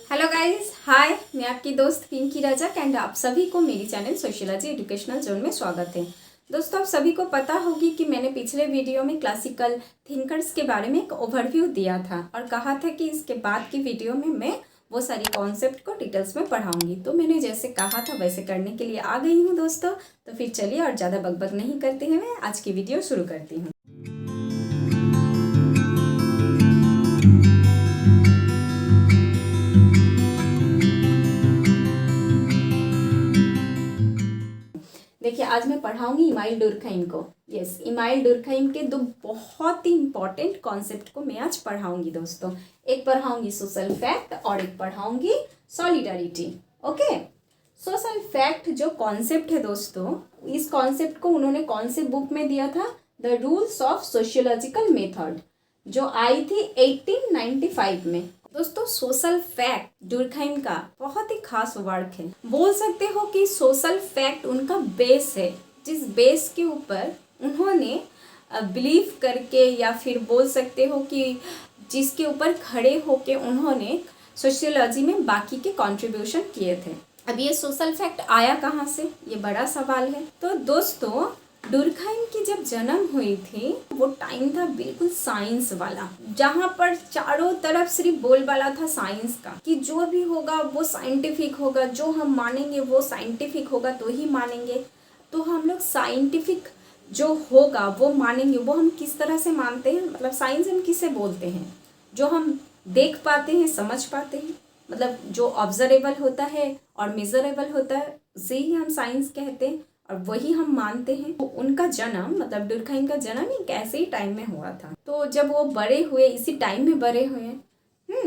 Hello guys, हाय। मैं आपकी दोस्त पिंकी रजक एंड आप सभी को मेरी चैनल सोशियोलॉजी एजुकेशनल जोन में स्वागत है। दोस्तों, आप सभी को पता होगी कि मैंने पिछले वीडियो में क्लासिकल थिंकर्स के बारे में एक ओवरव्यू दिया था और कहा था कि इसके बाद की वीडियो में मैं वो सारी कॉन्सेप्ट को डिटेल्स में पढ़ाऊंगी। तो मैंने जैसे कहा था वैसे करने के लिए आ गई हूँ दोस्तों। तो फिर चलिए और ज़्यादा बकबक नहीं करते हुए मैं आज की वीडियो शुरू करती हूँ। देखिए, आज मैं पढ़ाऊंगी इमाइल डुर्कheim को। यस, इमाइल डुर्कheim के दो बहुत ही इंपॉर्टेंट कॉन्सेप्ट को मैं आज पढ़ाऊंगी दोस्तों। एक पढ़ाऊंगी सोशल फैक्ट और एक पढ़ाऊंगी सॉलिडारिटी। ओके, सोशल फैक्ट जो कॉन्सेप्ट है दोस्तों, इस कॉन्सेप्ट को उन्होंने कौन से बुक में दिया था? The rules of sociological method, जो आई थी 1895 में। दोस्तों, सोशल फैक्ट डुर्कheim का बहुत ही खास वर्क है। बोल सकते हो कि सोशल फैक्ट उनका बेस है, जिस बेस के ऊपर उन्होंने बिलीव करके या फिर बोल सकते हो कि जिसके ऊपर खड़े होके उन्होंने सोशियोलॉजी में बाकी के कंट्रीब्यूशन किए थे। अब ये सोशल फैक्ट आया कहाँ से, ये बड़ा सवाल है। तो दोस्तों, डुर्कheim की जब जन्म हुई थी वो टाइम था बिल्कुल साइंस वाला, जहाँ पर चारों तरफ सिर्फ बोलबाला था साइंस का कि जो भी होगा वो साइंटिफिक होगा, जो हम मानेंगे वो साइंटिफिक होगा तो ही मानेंगे। तो हम लोग साइंटिफिक जो होगा वो मानेंगे। वो हम किस तरह से मानते हैं, मतलब साइंस हम किसे बोलते हैं? जो हम देख पाते हैं, समझ पाते हैं, मतलब जो ऑब्जर्वेबल होता है और मेजरेबल होता है, उसे ही हम साइंस कहते हैं और वही हम मानते हैं। तो उनका जन्म, मतलब डुर्कheim का जन्म एक ऐसे ही टाइम में हुआ था। तो जब वो बड़े हुए, इसी टाइम में बड़े हुए,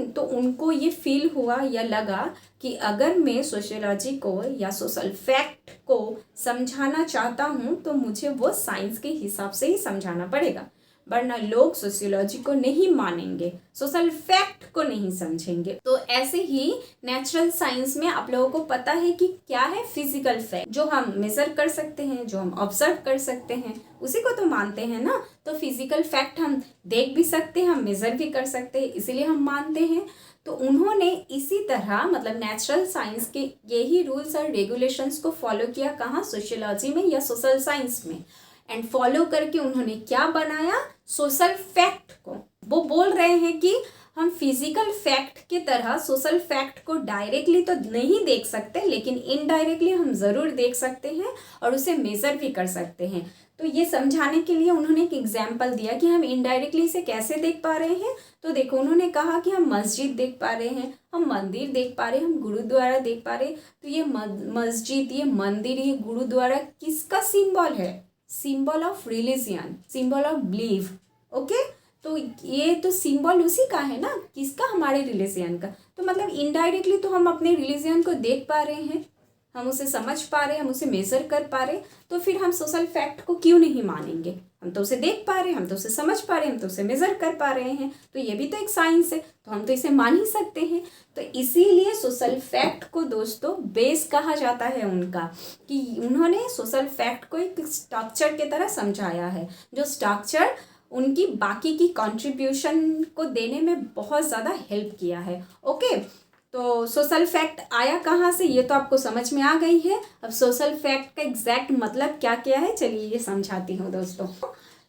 तो उनको ये फील हुआ या लगा कि अगर मैं सोशियोलॉजी को या सोशल फैक्ट को समझाना चाहता हूँ तो मुझे वो साइंस के हिसाब से ही समझाना पड़ेगा, वरना लोग सोशियोलॉजी को नहीं मानेंगे, सोशल फैक्ट को नहीं समझेंगे। तो ऐसे ही नेचुरल साइंस में आप लोगों को पता है कि क्या है? फिजिकल फैक्ट, जो हम मेजर कर सकते हैं, जो हम ऑब्जर्व कर सकते हैं, उसी को तो मानते हैं ना। तो फिजिकल फैक्ट हम देख भी सकते हैं, हम मेजर भी कर सकते हैं, इसीलिए हम मानते हैं। तो उन्होंने इसी तरह, मतलब नेचुरल साइंस के यही रूल्स और रेगुलेशंस को फॉलो किया। कहाँ? सोशियोलॉजी में या सोशल साइंस में। एंड फॉलो करके उन्होंने क्या बनाया? सोशल फैक्ट को। वो बोल रहे हैं कि हम फिजिकल फैक्ट की तरह सोशल फैक्ट को डायरेक्टली तो नहीं देख सकते, लेकिन इनडायरेक्टली हम ज़रूर देख सकते हैं और उसे मेज़र भी कर सकते हैं। तो ये समझाने के लिए उन्होंने एक एग्जाम्पल दिया कि हम इनडायरेक्टली इसे कैसे देख पा रहे हैं। तो देखो, उन्होंने कहा कि हम मस्जिद देख पा रहे हैं, हम मंदिर देख पा रहे हैं, हम गुरुद्वारा देख पा रहे हैं। तो ये मस्जिद, ये मंदिर, ये गुरुद्वारा किसका सिंबल है? Symbol of religion, symbol of belief. Okay, तो ये तो सिंबल उसी का है ना, किसका? हमारे रिलीजियन का। तो मतलब इनडायरेक्टली तो हम अपने रिलीजियन को देख पा रहे हैं, हम उसे समझ पा रहे हैं, हम उसे मेजर कर पा रहे हैं। तो फिर हम सोशल फैक्ट को क्यों नहीं मानेंगे? हम तो उसे देख पा रहे हैं, हम तो उसे समझ पा रहे हैं, हम तो उसे मेजर कर पा रहे हैं। तो ये भी तो एक साइंस है, तो हम तो इसे मान ही सकते हैं। तो इसीलिए सोशल फैक्ट को दोस्तों बेस कहा जाता है उनका, कि उन्होंने सोशल फैक्ट को एक स्ट्रक्चर की तरह समझाया है, जो स्ट्रक्चर उनकी बाकी की कंट्रीब्यूशन को देने में बहुत ज़्यादा हेल्प किया है। ओके, तो सोशल फैक्ट आया कहाँ से, ये तो आपको समझ में आ गई है। अब सोशल फैक्ट का एग्जैक्ट मतलब क्या क्या है, चलिए ये समझाती हूँ दोस्तों।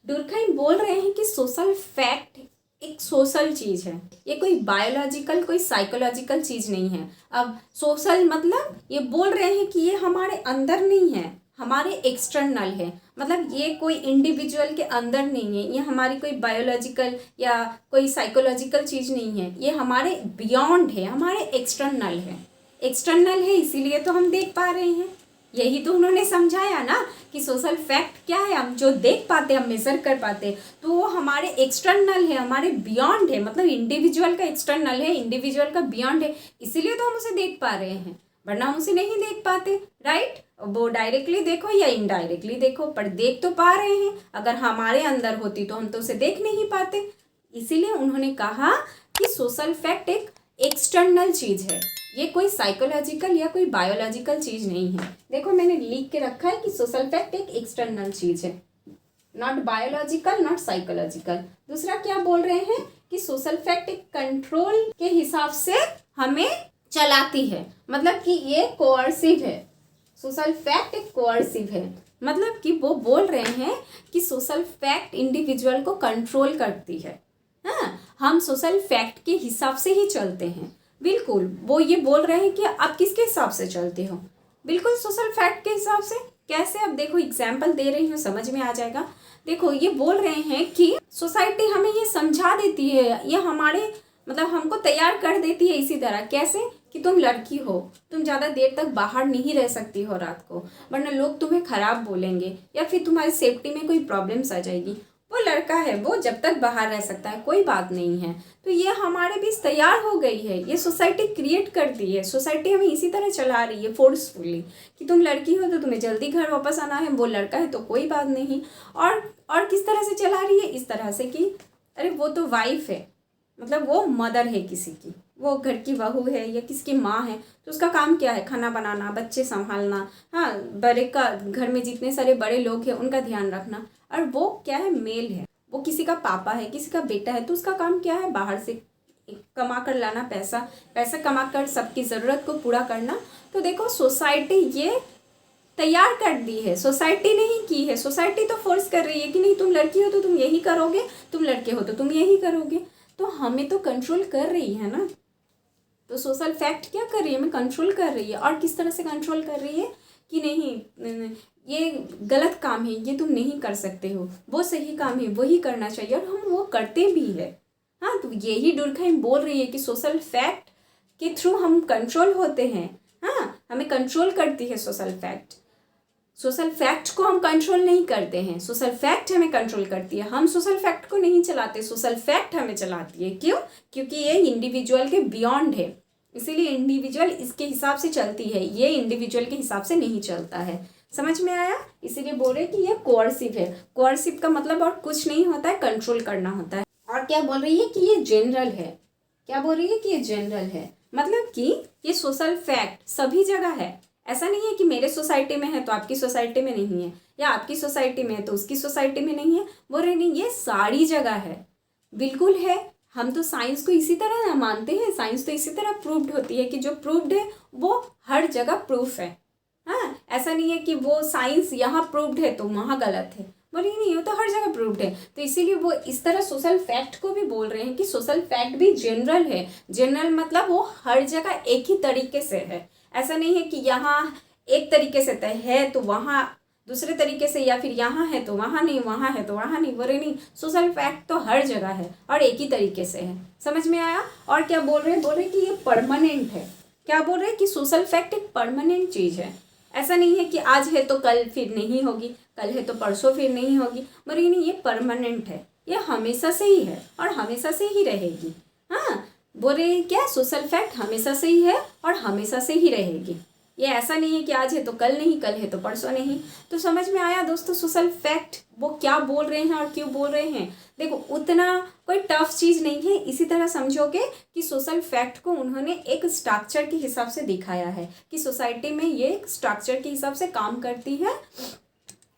डुर्कheim बोल रहे हैं कि सोशल फैक्ट एक सोशल चीज़ है, ये कोई बायोलॉजिकल, कोई साइकोलॉजिकल चीज़ नहीं है। अब सोशल मतलब ये बोल रहे हैं कि ये हमारे अंदर नहीं है, हमारे एक्सटर्नल है। मतलब ये कोई इंडिविजुअल के अंदर नहीं है, ये हमारी कोई बायोलॉजिकल या कोई साइकोलॉजिकल चीज़ नहीं है, ये हमारे बियॉन्ड है, हमारे एक्सटर्नल है। एक्सटर्नल है इसीलिए तो हम देख पा रहे हैं। यही तो उन्होंने समझाया ना कि सोशल फैक्ट क्या है, हम जो देख पाते, हम मेजर कर पाते, तो वो हमारे एक्सटर्नल है, हमारे बियॉन्ड है। मतलब इंडिविजुअल का एक्सटर्नल है, इंडिविजुअल का बियॉन्ड है, इसीलिए तो हम उसे देख पा रहे हैं, वरना हम उसे नहीं देख पाते। राइट? वो डायरेक्टली देखो या इनडायरेक्टली देखो, पर देख तो पा रहे हैं। अगर हमारे अंदर होती तो हम तो उसे देख नहीं पाते। इसीलिए उन्होंने कहा कि सोशल फैक्ट एक एक्सटर्नल चीज़ है, ये कोई साइकोलॉजिकल या कोई बायोलॉजिकल चीज़ नहीं है। देखो, मैंने लिख के रखा है कि सोशल फैक्ट एक एक्सटर्नल चीज़ है, नॉट बायोलॉजिकल, नॉट साइकोलॉजिकल। दूसरा क्या बोल रहे हैं कि सोशल फैक्ट एक कंट्रोल के हिसाब से हमें चलाती है, मतलब कि ये कोअर्सिव है। सोशल फैक्ट एक कोअर्सिव है, मतलब कि वो बोल रहे हैं कि सोशल फैक्ट इंडिविजुअल को कंट्रोल करती है। हाँ, हम सोशल फैक्ट के हिसाब से ही चलते हैं। बिल्कुल, वो ये बोल रहे हैं कि आप किसके हिसाब से चलते हो? बिल्कुल सोशल फैक्ट के हिसाब से। कैसे? अब देखो एग्जाम्पल दे रही हूँ, समझ में आ जाएगा। देखो ये बोल रहे हैं कि सोसाइटी हमें ये समझा देती है, ये हमारे मतलब हमको तैयार कर देती है इसी तरह। कैसे? कि तुम लड़की हो, तुम ज़्यादा देर तक बाहर नहीं रह सकती हो रात को, वरना लोग तुम्हें खराब बोलेंगे या फिर तुम्हारी सेफ्टी में कोई प्रॉब्लम्स आ जाएगी। वो लड़का है, वो जब तक बाहर रह सकता है, कोई बात नहीं है। तो ये हमारे बीच तैयार हो गई है, ये सोसाइटी क्रिएट कर दी है। सोसाइटी हमें इसी तरह चला रही है फोर्सफुली कि तुम लड़की हो तो तुम्हें जल्दी घर वापस आना है, वो लड़का है तो कोई बात नहीं। और किस तरह से चला रही है? इस तरह से कि अरे वो तो वाइफ है, मतलब वो मदर है किसी की, वो घर की बहू है या किसकी माँ है, तो उसका काम क्या है? खाना बनाना, बच्चे संभालना, हाँ, बड़े का घर में जितने सारे बड़े लोग हैं उनका ध्यान रखना। और वो क्या है? मेल है, वो किसी का पापा है, किसी का बेटा है, तो उसका काम क्या है? बाहर से कमा कर लाना पैसा, पैसा कमा कर सबकी ज़रूरत को पूरा करना। तो देखो सोसाइटी ये तैयार कर दी है, सोसाइटी नहीं की है। सोसाइटी तो फोर्स कर रही है कि नहीं, तुम लड़की हो तो तुम यही करोगे, तुम लड़के हो तो तुम यही करोगे। तो हमें तो कंट्रोल कर रही है ना। तो सोशल फैक्ट क्या कर रही है? हमें कंट्रोल कर रही है। और किस तरह से कंट्रोल कर रही है? कि नहीं, ये गलत काम है, ये तुम नहीं कर सकते हो, वो सही काम है, वही करना चाहिए, और हम वो करते भी है। हाँ, तो यही डुर्कheim बोल रही है कि सोशल फैक्ट के थ्रू हम कंट्रोल होते हैं। हाँ, हमें कंट्रोल करती है सोशल फैक्ट। सोशल फैक्ट को हम कंट्रोल नहीं करते हैं, सोशल फैक्ट हमें कंट्रोल करती है। हम सोशल फैक्ट को नहीं चलाते, सोशल फैक्ट हमें चलाती है। क्यों? क्योंकि ये इंडिविजुअल के बियॉन्ड है, इसीलिए इंडिविजुअल इसके हिसाब से चलती है, ये इंडिविजुअल के हिसाब से नहीं चलता है। समझ में आया? इसीलिए बोल रहे कि ये कोअर्सिव है। कोअर्सिव का मतलब और कुछ नहीं होता है, कंट्रोल करना होता है। और क्या बोल रही है? कि ये जनरल है। क्या बोल रही है? कि ये जनरल है, मतलब कि ये सोशल फैक्ट सभी जगह है। ऐसा नहीं है कि मेरे सोसाइटी में है तो आपकी सोसाइटी में नहीं है, या आपकी सोसाइटी में है तो उसकी सोसाइटी में नहीं है। बोल रहे नहीं, ये सारी जगह है। बिल्कुल है। हम तो साइंस को इसी तरह ना मानते हैं, साइंस तो इसी तरह प्रूव्ड होती है कि जो प्रूव्ड है वो हर जगह प्रूफ है। हाँ, ऐसा नहीं है कि वो साइंस यहाँ प्रूव्ड है तो वहाँ गलत है। बोलिए नहीं, वो तो हर जगह प्रूव्ड है। तो इसीलिए वो इस तरह सोशल फैक्ट को भी बोल रहे हैं कि सोशल फैक्ट भी जनरल है। जनरल मतलब वो हर जगह एक ही तरीके से है। ऐसा नहीं है कि यहाँ एक तरीके से तय है तो वहाँ दूसरे तरीके से, या फिर यहाँ है तो वहाँ नहीं, वहाँ है तो वहाँ नहीं। बोले नहीं, सोशल फैक्ट तो हर जगह है और एक ही तरीके से है। समझ में आया? और क्या बोल रहे हैं? बोल रहे कि ये परमानेंट है। क्या बोल रहे हैं? कि सोशल फैक्ट एक परमानेंट चीज़ है। ऐसा नहीं है कि आज है तो कल फिर नहीं होगी, कल है तो परसों फिर नहीं होगी। बोले नहीं, ये परमानेंट है, ये हमेशा से ही है और हमेशा से ही रहेगी। हाँ, बोले क्या? सोशल फैक्ट हमेशा से ही है और हमेशा से ही रहेगी। ये ऐसा नहीं है कि आज है तो कल नहीं, कल है तो परसों नहीं। तो समझ में आया दोस्तों सोशल फैक्ट वो क्या बोल रहे हैं और क्यों बोल रहे हैं? देखो उतना कोई टफ चीज़ नहीं है, इसी तरह समझोगे कि सोशल फैक्ट को उन्होंने एक स्ट्रक्चर के हिसाब से दिखाया है कि सोसाइटी में ये एक स्ट्रक्चर के हिसाब से काम करती है,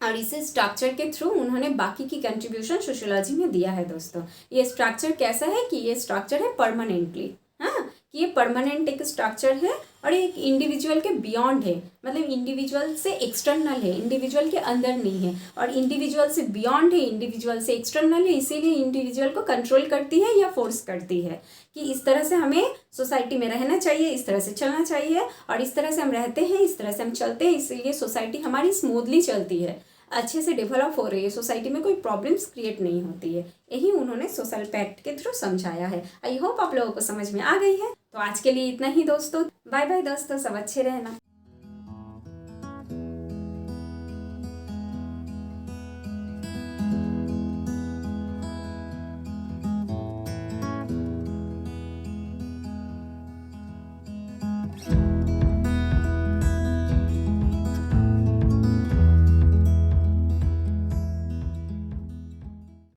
और इसी स्ट्रक्चर के थ्रू उन्होंने बाकी की कंट्रीब्यूशन सोशियोलॉजी में दिया है। दोस्तों ये स्ट्रक्चर कैसा है? कि ये स्ट्रक्चर है परमानेंटली। हाँ, कि ये परमानेंट एक स्ट्रक्चर है और एक इंडिविजुअल के बियॉन्ड है, मतलब इंडिविजुअल से एक्सटर्नल है, इंडिविजुअल के अंदर नहीं है, और इंडिविजुअल से बियॉन्ड है, इंडिविजुअल से एक्सटर्नल है। इसीलिए इंडिविजुअल को कंट्रोल करती है या फोर्स करती है कि इस तरह से हमें सोसाइटी में रहना चाहिए, इस तरह से चलना चाहिए, और इस तरह से हम रहते हैं, इस तरह से हम चलते हैं। इसीलिए सोसाइटी हमारी स्मूथली चलती है, अच्छे से डेवलप हो रही है, सोसाइटी में कोई प्रॉब्लम्स क्रिएट नहीं होती है। यही उन्होंने सोशल फैक्ट के थ्रू समझाया है। आई होप आप लोगों को समझ में आ गई है। तो आज के लिए इतना ही दोस्तों, बाय बाय दोस्तों, सब अच्छे रहना।